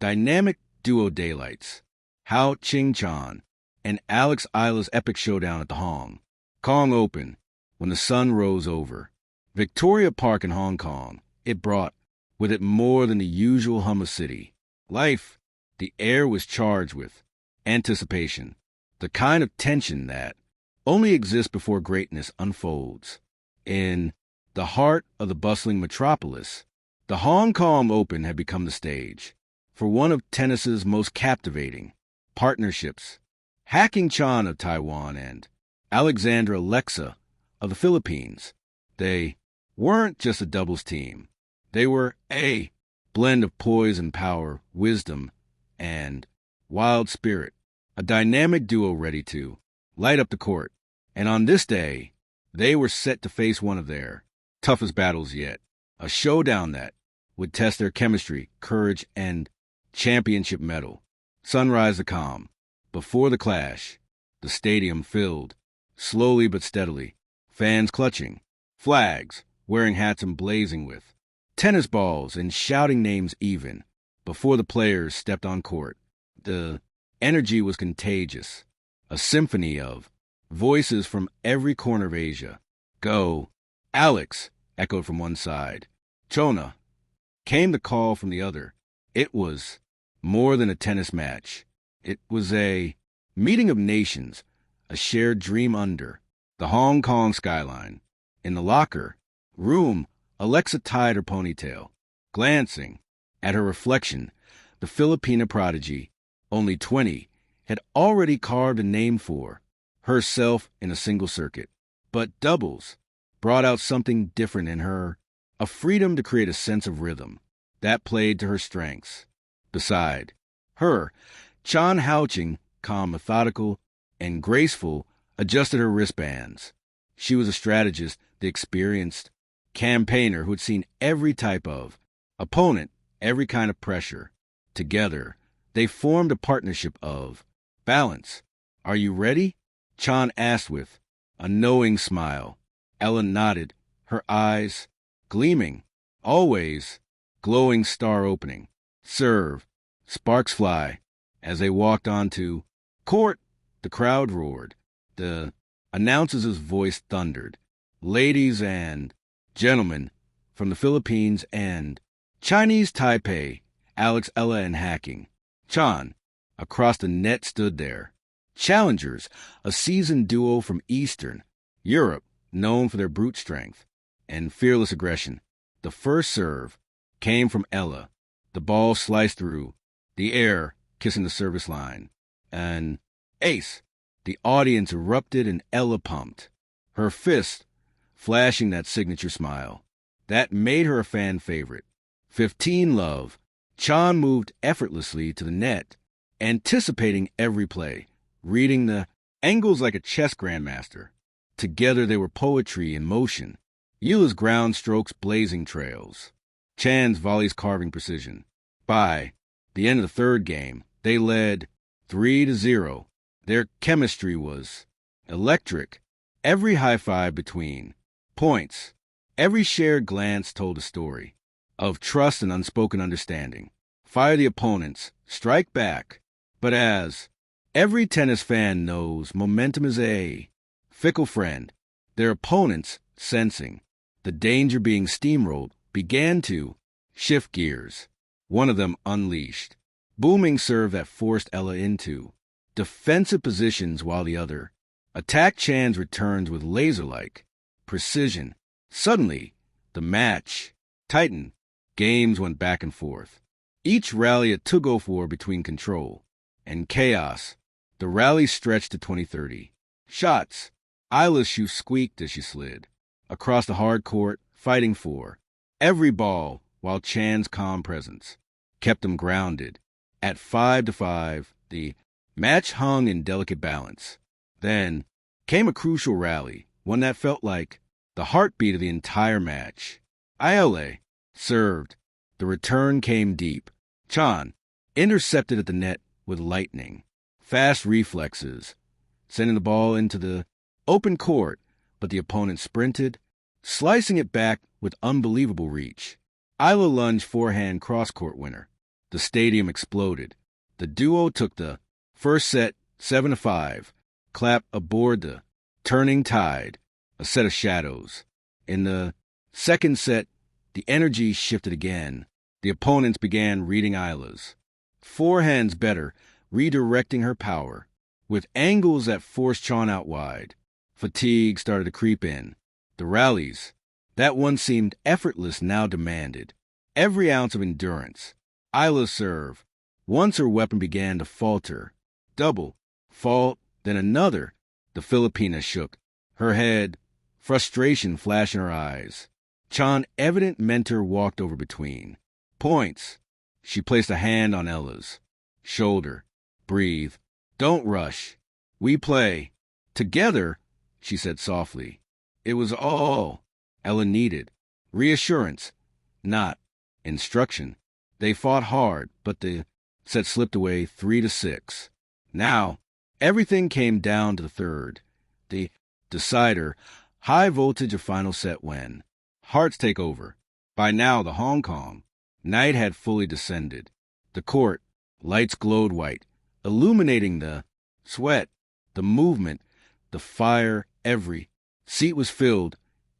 Dynamic duo daylights. Hao Ching and AlexEala's epic showdown at the Hongkong Open when the sun rose over Victoria Park in Hong Kong. It brought with it more than the usual hum of city life. The air was charged with anticipation, the kind of tension that only exists before greatness unfolds. In the heart of the bustling metropolis, the Hong Kong Open had become the stage for one of tennis's most captivating partnerships. Hao Ching of Taiwan and Alexa of the Philippines. They weren't just a doubles team. They were a blend of poise and power, wisdom, and wild spirit. A dynamic duo ready to light up the court. And on this day, they were set to face one of their toughest battles yet. A showdown that would test their chemistry, courage, and championship mettle. Sunrise the calm. Before the clash, the stadium filled, slowly but steadily, fans clutching, flags, wearing hats and blazing with tennis balls and shouting names even before the players stepped on court. The energy was contagious, a symphony of voices from every corner of Asia. Go, Alex, echoed from one side. Chona, came the call from the other. It was more than a tennis match. It was a meeting of nations, a shared dream under the Hong Kong skyline. In the locker room, Alexa tied her ponytail, glancing at her reflection. The Filipina prodigy, only 20, had already carved a name for herself in a single circuit. But doubles brought out something different in her, a freedom to create a sense of rhythm that played to her strengths. Beside her, Hao Ching, calm, methodical, and graceful, adjusted her wristbands. She was a strategist, the experienced campaigner who had seen every type of opponent, every kind of pressure. Together, they formed a partnership of balance. Are you ready? Chan asked with a knowing smile. Ella nodded, her eyes gleaming, always glowing star opening. Serve. Sparks fly. As they walked onto court, the crowd roared. The announcer's voice thundered. Ladies and gentlemen from the Philippines and Chinese Taipei, AlexEala and Hacking. Chan, across the net, stood there. Challengers, a seasoned duo from Eastern Europe, known for their brute strength and fearless aggression. The first serve came from Eala. The ball sliced through the air, kissing the service line. An ace. The audience erupted and Eala pumped, her fist flashing that signature smile that made her a fan favorite. 15 love. Chan moved effortlessly to the net, anticipating every play, reading the angles like a chess grandmaster. Together they were poetry in motion. Eala's ground strokes blazing trails. Chan's volleys carving precision. By the end of the third game, they led 3-0. Their chemistry was electric. Every high five between points, every shared glance told a story of trust and unspoken understanding. Fire the opponents, strike back. But as every tennis fan knows, momentum is a fickle friend. Their opponents, sensing the danger being steamrolled, began to shift gears. One of them unleashed booming serve that forced Eala into defensive positions while the other attacked Chan's returns with laser-like precision. Suddenly, the match tightened. Games went back and forth. Each rally a tug-of-war between control and chaos. The rally stretched to 20-30. Shots. Eala's shoe squeaked as she slid across the hard court, fighting for every ball, while Chan's calm presence kept them grounded. At 5-5, the match hung in delicate balance. Then came a crucial rally, one that felt like the heartbeat of the entire match. Eala served. The return came deep. Chan intercepted at the net with lightning, fast reflexes, sending the ball into the open court, but the opponent sprinted, slicing it back with unbelievable reach. Eala lunged forehand cross-court winner. The stadium exploded. The duo took the first set 7-5, clap aboard the turning tide, a set of shadows. In the second set, the energy shifted again. The opponents began reading Eala's forehands better, redirecting her power, with angles that forced Chon out wide. Fatigue started to creep in. The rallies, that once seemed effortless, now demanded every ounce of endurance. Eala's serve, once her weapon began to falter. Double, fault, then another. The Filipina shook, her head, frustration flashed in her eyes. Chon, evident mentor, walked over between. Points. She placed a hand on Ella's shoulder. Breathe. Don't rush. We play. Together, she said softly. It was all Ella needed. Reassurance, not instruction. They fought hard, but the set slipped away 3-6. Now, everything came down to the third. The decider, high voltage of final set when hearts take over. By now, the Hongkong night had fully descended. The court, lights glowed white, illuminating the sweat, the movement, the fire. Every seat was filled.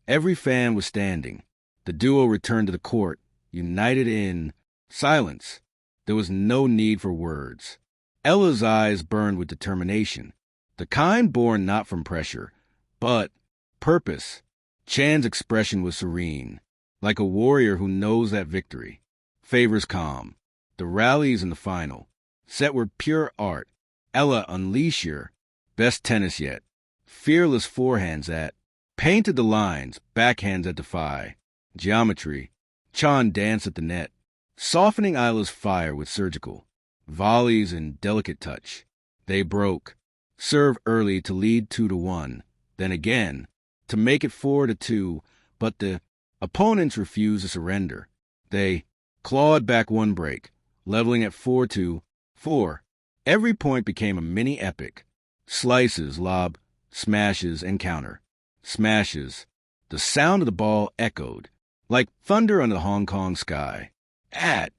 Every fan was standing. The duo returned to the court, united in silence. There was no need for words. Ella's eyes burned with determination, the kind born not from pressure, but purpose. Chan's expression was serene, like a warrior who knows that victory favors calm. The rallies in the final set were pure art. Ella, unleash your best tennis yet. Fearless forehands that painted the lines, backhands that defy geometry. Chon danced at the net, softening Eala's fire with surgical volleys and delicate touch. They broke. Serve early to lead 2-1, then again to make it 4-2, but the opponents refused to surrender. They clawed back one break, leveling at 4-4. Every point became a mini epic. Slices, lob, smashes, and counter. Smashes. The sound of the ball echoed like thunder under the Hong Kong sky. At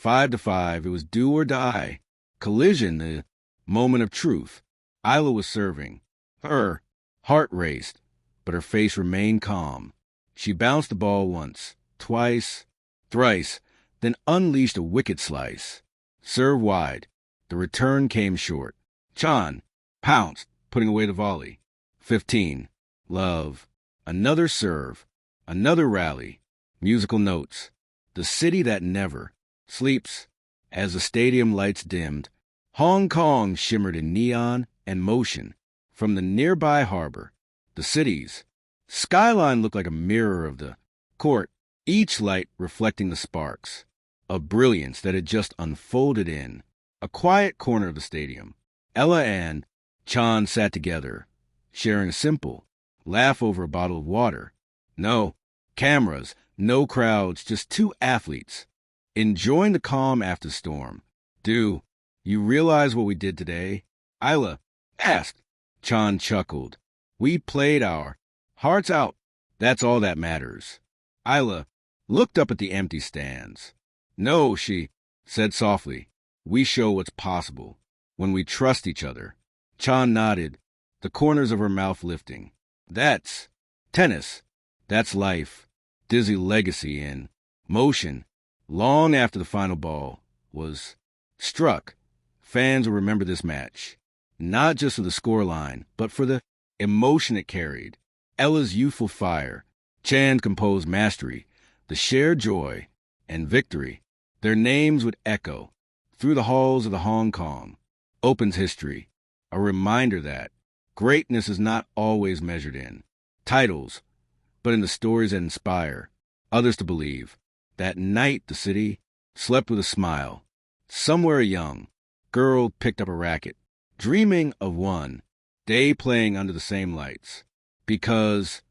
5-5, it was do or die. Collision, the moment of truth. Eala was serving. Her heart raced, but her face remained calm. She bounced the ball once, twice, thrice, then unleashed a wicked slice. Serve wide. The return came short. Chon pounced, putting away the volley. 15. Love. Another serve. Another rally. Musical notes. The city that never sleeps. As the stadium lights dimmed, Hong Kong shimmered in neon and motion. From the nearby harbor, the city's skyline looked like a mirror of the court, each light reflecting the sparks of brilliance that had just unfolded in a quiet corner of the stadium. Ella and Chon sat together, sharing a simple laugh over a bottle of water. No cameras, no crowds, just two athletes enjoying the calm after the storm. Do you realize what we did today? Eala asked. Chon chuckled. We played our hearts out. That's all that matters. Eala looked up at the empty stands. No, she said softly. We show what's possible when we trust each other. Chon nodded, the corners of her mouth lifting. That's tennis. That's life. Dizzy legacy in motion. Long after the final ball was struck, fans will remember this match, not just for the scoreline, but for the emotion it carried. Ella's youthful fire, Chan's composed mastery, the shared joy and victory. Their names would echo through the halls of the Hong Kong. Opens history, a reminder that greatness is not always measured in titles, but in the stories that inspire others to believe. That night, the city slept with a smile. Somewhere a young girl picked up a racket, dreaming of one day playing under the same lights. Because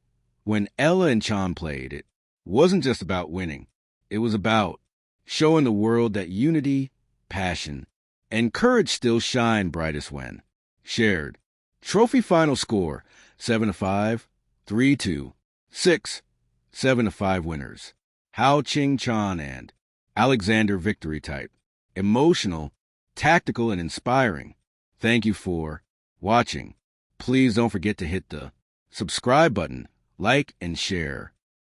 when Ella and Chon played, it wasn't just about winning. It was about showing the world that unity, passion, and courage still shine brightest when shared. Trophy final score, 7-5, 3-2, 6, 7-5 winners. Hao Ching Chon and Alexander victory type. emotional, tactical, and inspiring. Thank you for watching. Please don't forget to hit the subscribe button, like, and share.